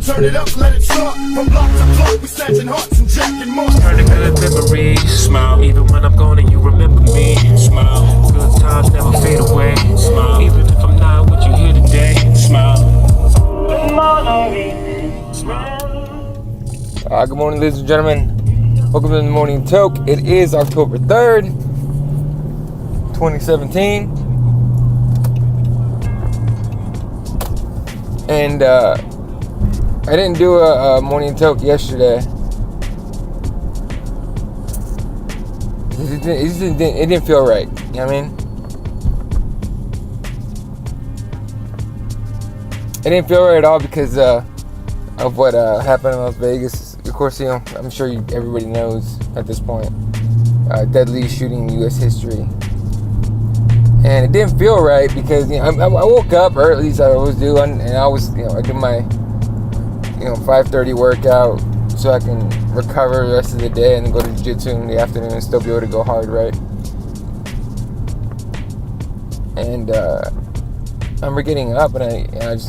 Turn it up, let it start. From block to block, we snatching hearts and jacking marks. Turn to good memories. Smile. Even when I'm gone and you remember me. Smile. Good times never fade away. Smile. Even if I'm not with you here today. Smile. Good morning, ladies and gentlemen. Welcome to the Morning Toke. It is October 3rd, 2017. And I didn't do a Morning Toke yesterday. It didn't feel right. You know what I mean? It didn't feel right at all because of what happened in Las Vegas. Of course, you know, I'm sure everybody knows at this point. Deadly shooting in U.S. history. And it didn't feel right because, you know, I woke up early as I always do, and I was, you know, I did my, 5:30 workout so I can recover the rest of the day and then go to jiu-jitsu in the afternoon and still be able to go hard, right? And I'm getting up and I just,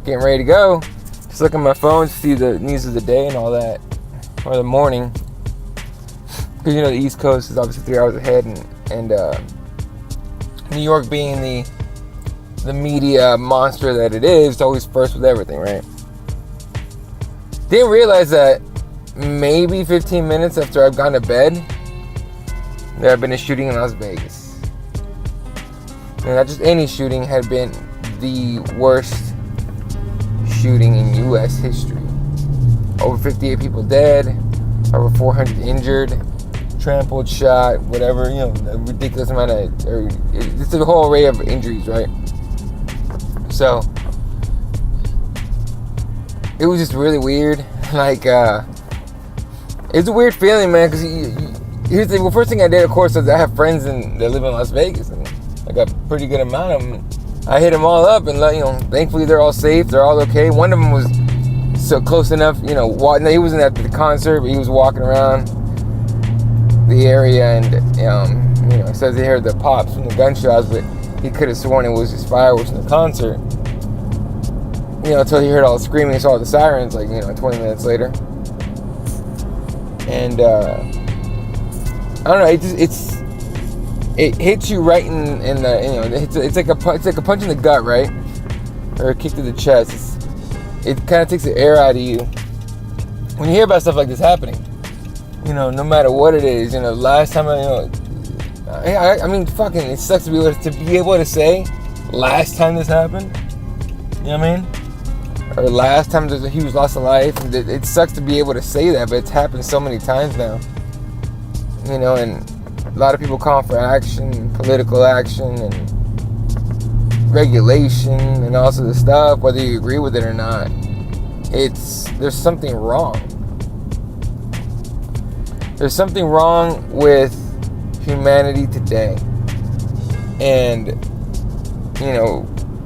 getting ready to go. Just look at my phone to see the news of the day and all that, or the morning. Because, the East Coast is obviously 3 hours ahead, and New York being the media monster that it is, it's always first with everything, right? Didn't realize that maybe 15 minutes after I've gone to bed, there had been a shooting in Las Vegas. And not just any shooting, had been the worst shooting in U.S. history. Over 58 people dead, over 400 injured, trampled, shot, whatever, a ridiculous amount of, it's a whole array of injuries, right? So, it was just really weird. Like, it's a weird feeling, man, because here's the first thing I did, of course, is I have friends that live in Las Vegas, and I got a pretty good amount of them. I hit them all up, and thankfully they're all safe, they're all okay. One of them was so close enough, he wasn't at the concert, but he was walking around the area, and it says he heard the pops from the gunshots, but he could have sworn it was just fireworks in the concert. Until he heard all the screaming and saw the sirens, 20 minutes later. And I don't know, it hits you right in the, it's like a punch in the gut, right? Or a kick to the chest. It kind of takes the air out of you when you hear about stuff like this happening. No matter what it is, last time I mean, fucking, it sucks to be able to say, last time this happened, you know what I mean? Or last time there's a huge loss of life. And it sucks to be able to say that, but it's happened so many times now. And a lot of people calling for action, political action, and regulation, and all sorts of stuff, whether you agree with it or not. There's something wrong. There's something wrong with humanity today. And,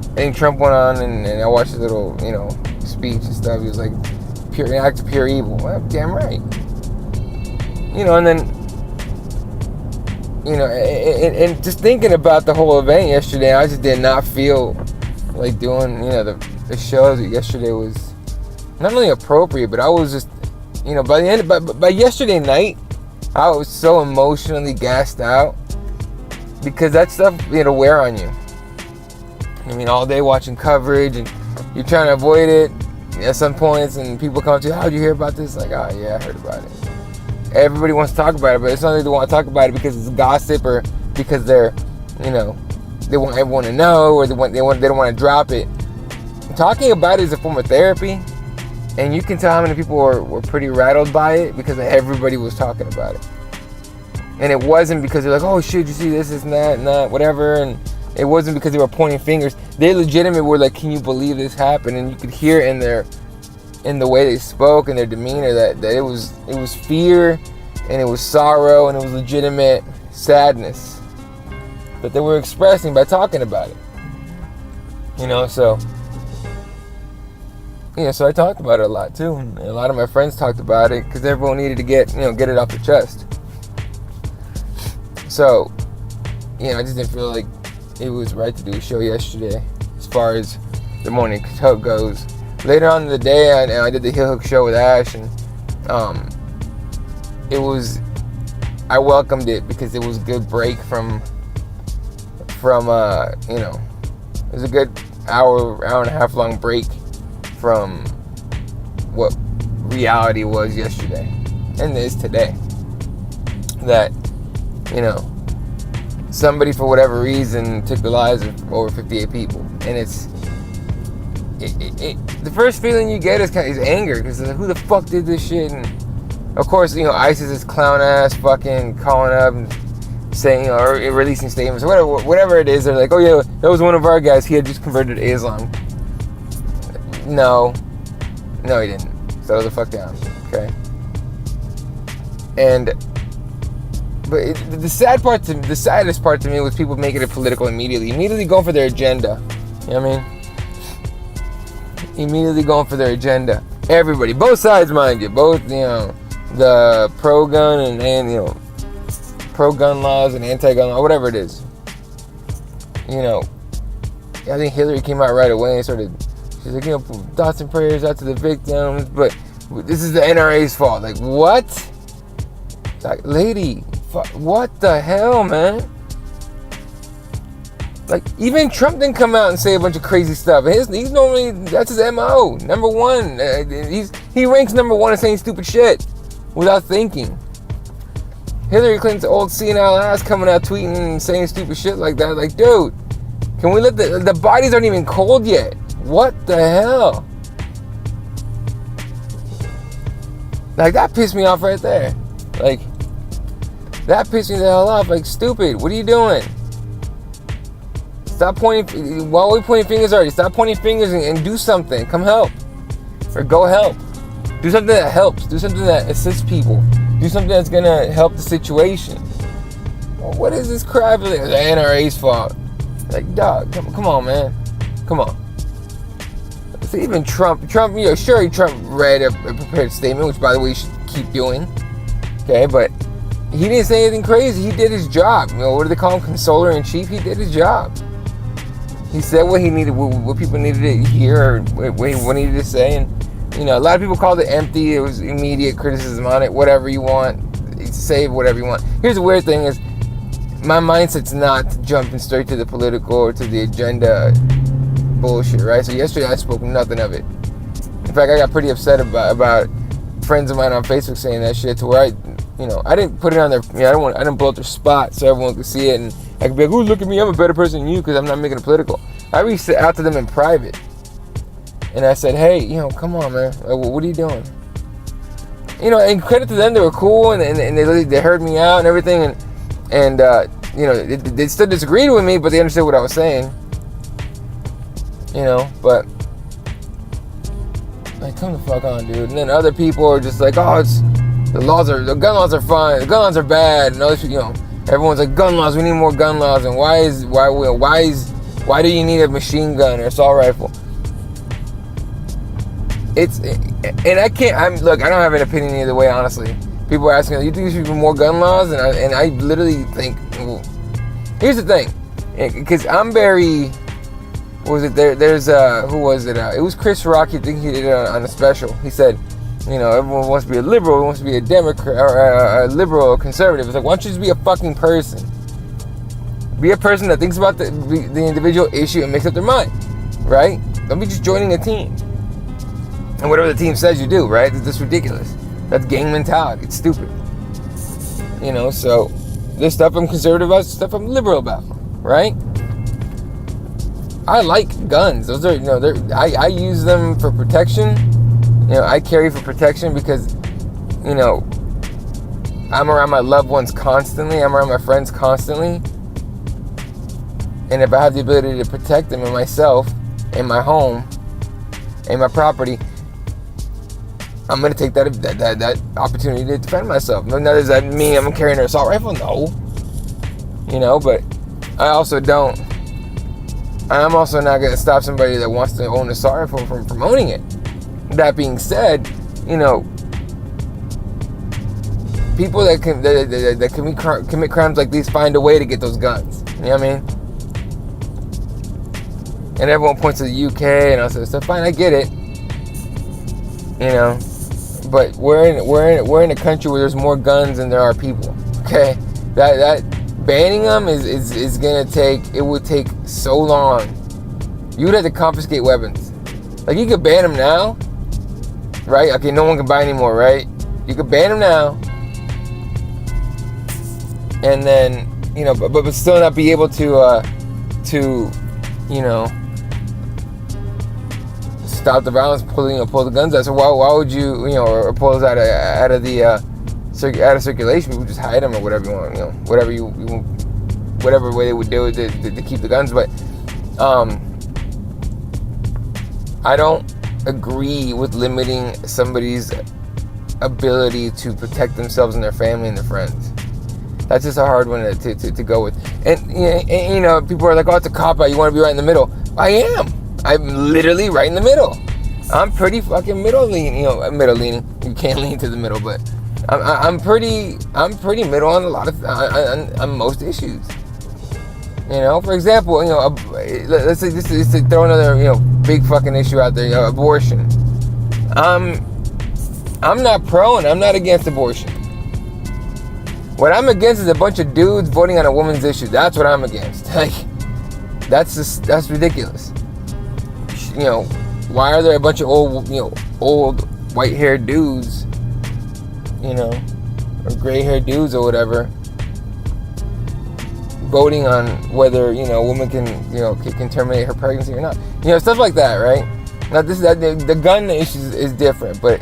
I think Trump went on and I watched his little, speech and stuff. He was like, an act of pure evil. Well, damn right. And then, and just thinking about the whole event yesterday, I just did not feel like doing, the show yesterday was not only appropriate, but I was just, by yesterday night, I was so emotionally gassed out because that stuff, wear on you. All day watching coverage, and you're trying to avoid it at some points, and people come to you, how'd you hear about this? Like, oh yeah, I heard about it. Everybody wants to talk about it, but it's not like they want to talk about it because it's gossip or because they're, they want everyone to know, or they don't want to drop it. Talking about it is a form of therapy, and you can tell how many people were pretty rattled by it because everybody was talking about it. And it wasn't because they're like, oh shit, you see this and that, whatever, and it wasn't because they were pointing fingers. They legitimately were like, can you believe this happened? And you could hear in the way they spoke and their demeanor that it was fear, and it was sorrow, and it was legitimate sadness that they were expressing by talking about it. So I talked about it a lot too, and a lot of my friends talked about it because everyone needed to get it off their chest. So, I just didn't feel like it was right to do a show yesterday as far as the Morning Toke goes. later on in the day, I did the Heel Hook show with Ash, and I welcomed it because it was a good break from you know, it was a good hour and a half long break from what reality was yesterday and is today. That, you know, somebody for whatever reason took the lives of over 58 people, and the first feeling you get is anger, because who the fuck did this shit? And of course, you know, ISIS is clown ass fucking calling up and saying, you know, or releasing statements or whatever it is. They're like, oh yeah, that was one of our guys. He had just converted to Islam. No, he didn't. Settle the fuck down, okay? But the saddest part to me was people making it political immediately going for their agenda. You know what I mean? Immediately going for their agenda. Everybody, both sides, mind you, both, you know, the pro-gun and you know, pro-gun laws and anti-gun law, whatever it is. You know, I think Hillary came out right away and she's like, you know, thoughts and prayers out to the victims, but this is the NRA's fault. Like, what? Like, lady, what the hell, man? Like, even Trump didn't come out and say a bunch of crazy stuff. He's normally, that's his MO. Number one. He ranks number one in saying stupid shit without thinking. Hillary Clinton's old senile ass coming out tweeting and saying stupid shit like that. Like, dude, can we let the bodies aren't even cold yet? What the hell? Like, that pissed me off right there. Like, that pissed me the hell off. Like, stupid. What are you doing? Stop pointing. Why are we pointing fingers already? Stop pointing fingers and do something. Come help. Or go help. Do something that helps. Do something that assists people. Do something that's going to help the situation. Well, what is this crap? It's the NRA's fault. Like, dog, come on, man. Come on. So even Trump, you know, sure, Trump read a prepared statement, which, by the way, you should keep doing. Okay, but he didn't say anything crazy. He did his job. You know, what do they call him? Consoler in chief. He did his job. He said what he needed, what people needed to hear, or what he needed to say. And, you know, a lot of people called it empty. It was immediate criticism on it. Whatever you want. Say whatever you want. Here's the weird thing is, my mindset's not jumping straight to the political or to the agenda bullshit, right? So yesterday I spoke nothing of it. In fact, I got pretty upset about friends of mine on Facebook saying that shit, to where I didn't put it on their, I didn't blow up their spot so everyone could see it, and I could be like, oh, look at me, I'm a better person than you because I'm not making it political. I reached out to them in private, and I said, hey, you know, come on, man, what are you doing? You know, and credit to them, they were cool, and they heard me out and everything, and you know, they still disagreed with me, but they understood what I was saying. You know, but like, come the fuck on, dude. And then other people are just like, oh, the gun laws are fine, the gun laws are bad, and other, you know, everyone's like, gun laws, we need more gun laws, and why do you need a machine gun or assault rifle? And I don't have an opinion either way, honestly. People are asking, you think there should be more gun laws? And I literally think, well, here's the thing, because I'm very, what was it, there's who was it, it was Chris Rock. I think he did it on a special. He said, you know, everyone wants to be a liberal, wants to be a Democrat, or a liberal or conservative. It's like, why don't you just be a fucking person? Be a person that thinks about the individual issue and makes up their mind, right? Don't be just joining a team. And whatever the team says you do, right? It's just ridiculous. That's gang mentality. It's stupid. You know, so there's stuff I'm conservative about, stuff I'm liberal about, right? I like guns. Those are, you know, I use them for protection. You know, I carry for protection because, you know, I'm around my loved ones constantly. I'm around my friends constantly. And if I have the ability to protect them and myself and my home and my property, I'm going to take that opportunity to defend myself. Now, does that mean I'm carrying an assault rifle? No. You know, but I'm also not going to stop somebody that wants to own an assault rifle from owning it. That being said, you know, people that commit crimes like these find a way to get those guns. You know what I mean? And everyone points to the UK and all that stuff. Fine, I get it. you know. But we're in a country where there's more guns than there are people. Okay, that banning them is gonna take. It would take so long. You would have to confiscate weapons. Like, you could ban them now, right? Okay, no one can buy anymore, right? You could ban them now, and then, you know, but still not be able to you know, stop the violence, pull the guns out. So why would you, you know, or pull those out of circulation? People just hide them or whatever you want, you know, whatever way they would do it to keep the guns. But I don't agree with limiting somebody's ability to protect themselves and their family and their friends. That's just a hard one to go with. And you know, people are like, oh, it's a cop-out, you want to be right in the middle. I am. I'm literally right in the middle. I'm pretty fucking middle-leaning. You know, middle-leaning. You can't lean to the middle, but I'm pretty middle on a lot of on most issues. You know, for example, you know, let's say just to throw another, you know, big fucking issue out there, you know, abortion. I'm not pro and I'm not against abortion. What I'm against is a bunch of dudes voting on a woman's issue. That's what I'm against. Like, that's ridiculous. You know, why are there a bunch of old white-haired dudes, you know, or gray-haired dudes or whatever, voting on whether, you know, a woman can terminate her pregnancy or not? You know, stuff like that, right? Now, the gun issue is different, but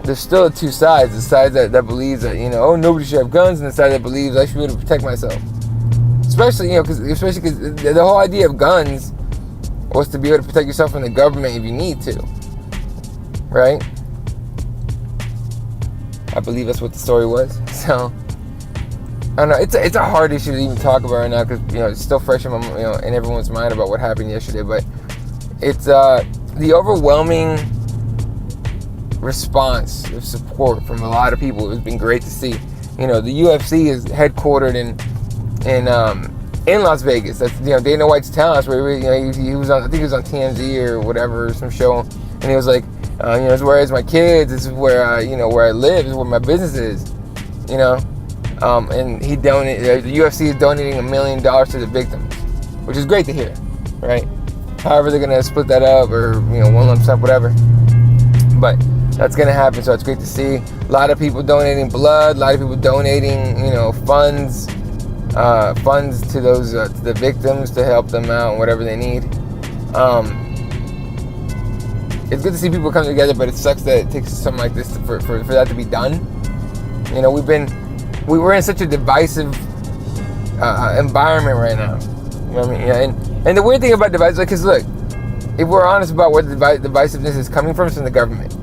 there's still two sides. The side that believes that, you know, oh, nobody should have guns, and the side that believes I should be able to protect myself. Especially, you know, because the whole idea of guns was to be able to protect yourself from the government if you need to, right? I believe that's what the story was. So I don't know. It's a hard issue to even talk about right now because, you know, it's still fresh in in everyone's mind about what happened yesterday. But it's the overwhelming response of support from a lot of people. It's been great to see. You know, the UFC is headquartered in Las Vegas. That's, you know, Dana White's town. That's where he was on. I think he was on TMZ or whatever, some show, and he was like, you know, this is where I raise my kids. This is where where I live. This is where my business is. You know, and he donated. The UFC is donating $1 million to the victims, which is great to hear, right? However, they're gonna split that up, or, you know, one lump sum, whatever. But that's gonna happen, so it's great to see. A lot of people donating blood. A lot of people donating, you know, funds to those to the victims to help them out and whatever they need. It's good to see people come together, but it sucks that it takes something like this for that to be done. You know, we're in such a divisive environment right now. You know what I mean? Yeah, and the weird thing about divisive, because look, if we're honest about where the divisiveness is coming from, it's from the government,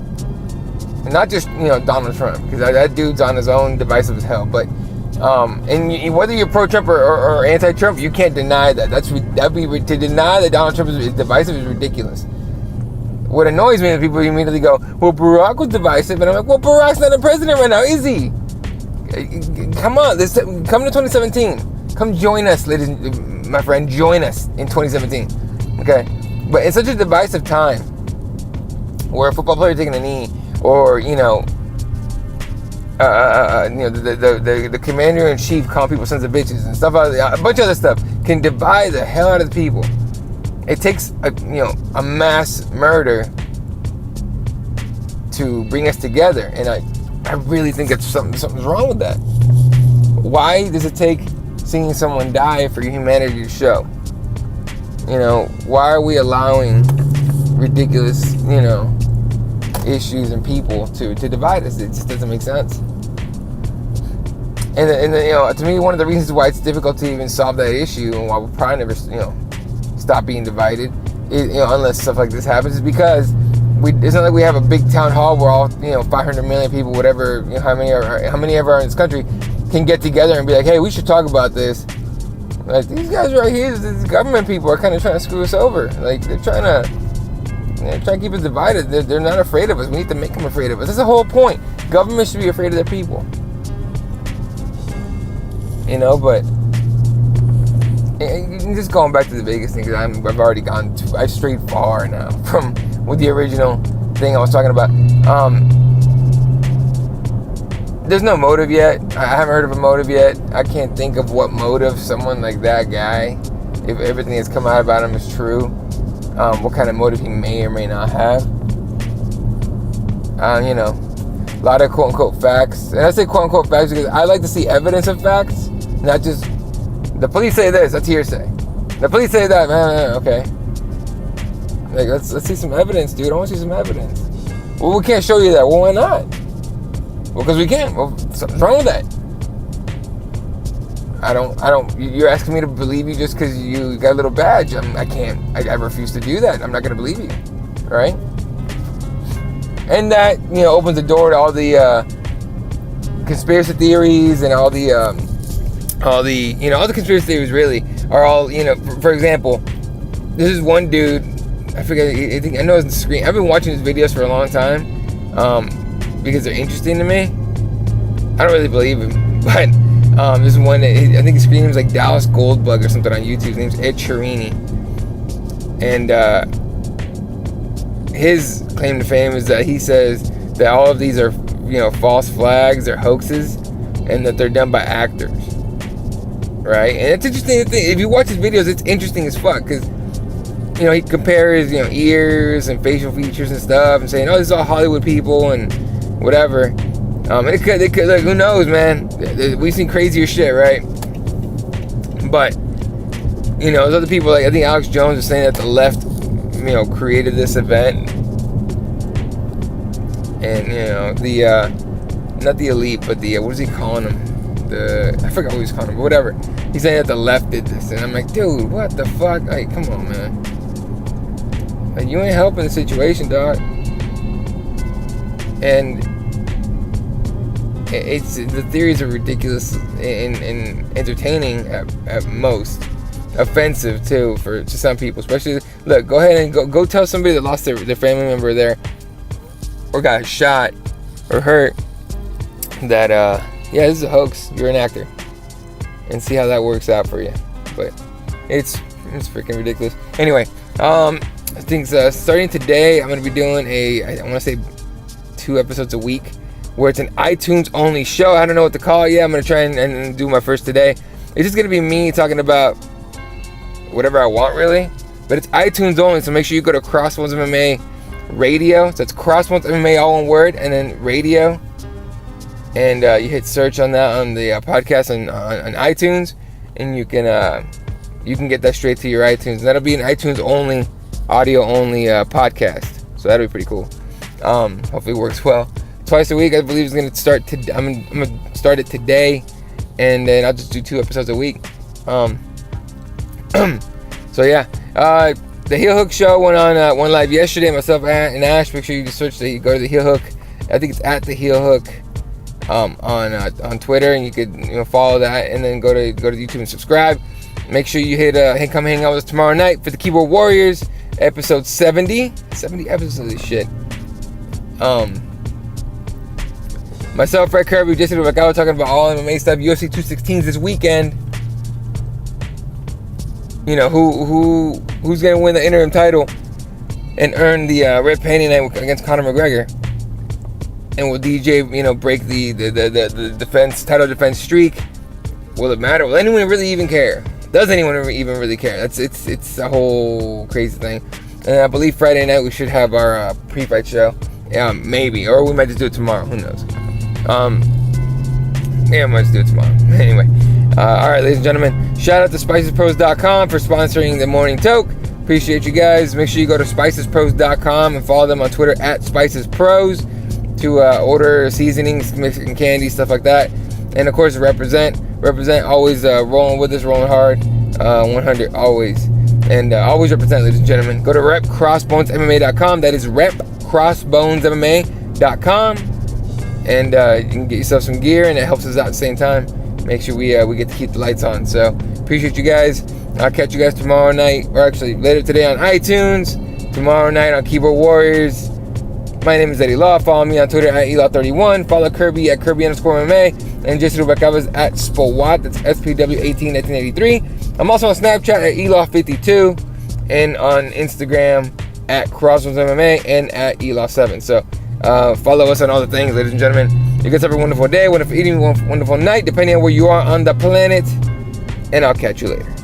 and not just, you know, Donald Trump, because that dude's on his own divisive as hell. But and whether you're pro-Trump or anti-Trump, you can't deny that. To deny that Donald Trump is divisive is ridiculous. What annoys me is people immediately go, well, Barack was divisive, and I'm like, well, Barack's not a president right now, is he? Come on, come to 2017. Come join us, my friend. Join us in 2017. Okay, but it's such a divisive time where a football player taking a knee, or, you know, the commander in chief calling people sons of bitches and stuff, a bunch of other stuff can divide the hell out of the people. It takes a mass murder to bring us together, and I really think that something's wrong with that. Why does it take seeing someone die for humanity to show? You know, why are we allowing ridiculous, you know, issues and people to divide us? It just doesn't make sense. And you know, to me, one of the reasons why it's difficult to even solve that issue, and why we'll probably never, you know, stop being divided, you know, unless stuff like this happens, is because it's not like we have a big town hall where all, you know, 500 million people, whatever, you know, how many ever are in this country, can get together and be like, hey, we should talk about this. Like, these guys right here, these government people, are kind of trying to screw us over. Like, they're trying to keep us divided. They're not afraid of us. We need to make them afraid of us. That's the whole point. Government should be afraid of their people. You know, but just going back to the Vegas thing, because I've already I've strayed far now from what the original thing I was talking about. There's no motive yet. I haven't heard of a motive yet. I can't think of what motive someone like that guy, if everything that's come out about him is true, what kind of motive he may or may not have. You know, a lot of quote-unquote facts. And I say quote-unquote facts because I like to see evidence of facts, not just, the police say this, that's hearsay. The police say that, man, okay. Like, let's see some evidence, dude. I want to see some evidence. Well, we can't show you that. Well, why not? Well, because we can't. Well, something's wrong with that. I don't, you're asking me to believe you just because you got a little badge. I refuse to do that. I'm not going to believe you. Right? And that, you know, opens the door to all the conspiracy theories and all the conspiracy theories really are all, you know, for example, this is one dude, I forget, I know it's on the screen. I've been watching his videos for a long time because they're interesting to me. I don't really believe him, but this is one that, I think his screen name's like Dallas Goldbug or something on YouTube. His name's Ed Chiarini. And his claim to fame is that he says that all of these are, you know, false flags, they're hoaxes, and that they're done by actors, right? And it's interesting. If you watch his videos, it's interesting as fuck because, you know, he compares, you know, ears and facial features and stuff, and saying, "Oh, this is all Hollywood people and whatever." And they could, like, who knows, man? We've seen crazier shit, right? But, you know, there's other people, like I think Alex Jones was saying that the left, you know, created this event, and, you know, the not the elite, but the what is he calling them? I forgot what he's calling them, but whatever. He's saying that the left did this, and I'm like, dude, what the fuck? Like, come on, man. Like, you ain't helping the situation, dog. And it's, the theories are ridiculous and entertaining at most. Offensive too to some people, especially. Look, go ahead and go tell somebody that lost their family member there, or got shot or hurt, that yeah, this is a hoax, you're an actor, and see how that works out for you. But it's freaking ridiculous. Anyway, I think starting today I'm gonna be doing I want to say 2 episodes a week, where it's an iTunes only show. I don't know what to call it yet. I'm gonna try and do my first today. It's just gonna be me talking about whatever I want, really, but it's iTunes only, so make sure you go to Crossbones MMA Radio. So that's Crossbones MMA, all one word, and then radio, and you hit search on that on the podcast on iTunes, and you can get that straight to your iTunes. And that'll be an iTunes only, audio only podcast, so that'll be pretty cool. Hopefully it works well. Twice a week, I believe, is gonna start. I'm gonna start it today, and then I'll just do 2 episodes a week. So yeah, the Heel Hook show went live yesterday. Myself and Ash. Make sure you just search go to the Heel Hook. I think it's at the Heel Hook on Twitter, and you could follow that, and then go to YouTube and subscribe. Make sure you come hang out with us tomorrow night for the Keyboard Warriors episode 70 episodes of this shit. Myself, Fred Kirby, Jesse Rebecca, talking about all MMA stuff. UFC 216s this weekend. You know, who's gonna win the interim title and earn the red painting night against Conor McGregor? And will DJ, break the title defense streak? Will it matter? Will anyone really even care? Does anyone even really care? It's a whole crazy thing. And I believe Friday night we should have our pre-fight show. Yeah, maybe, or we might just do it tomorrow. Who knows? Yeah, I might just do it tomorrow. Anyway. Alright, ladies and gentlemen, shout out to SpicesPros.com for sponsoring the Morning Toke. Appreciate you guys. Make sure you go to SpicesPros.com and follow them on Twitter at SpicesPros to order seasonings, Mexican candy, stuff like that. And of course, represent always rolling with us, rolling hard, 100 always. And always represent, ladies and gentlemen. Go to repcrossbonesmma.com. That is repcrossbonesmma.com. And you can get yourself some gear, and it helps us out at the same time. Make sure we get to keep the lights on. So appreciate you guys. I'll catch you guys tomorrow night, or actually later today on iTunes. Tomorrow night on Keyboard Warriors. My name is Eddie Law. Follow me on Twitter at Elaw31. Follow Kirby at Kirby_MMA. And Jesse Rebecca at Spowat. That's SPW181983. I'm also on Snapchat at Elaw52. And on Instagram at Crossroads MMA and at Elaw7. So follow us on all the things, ladies and gentlemen. You guys have a wonderful day, wonderful evening, wonderful night, depending on where you are on the planet. And I'll catch you later.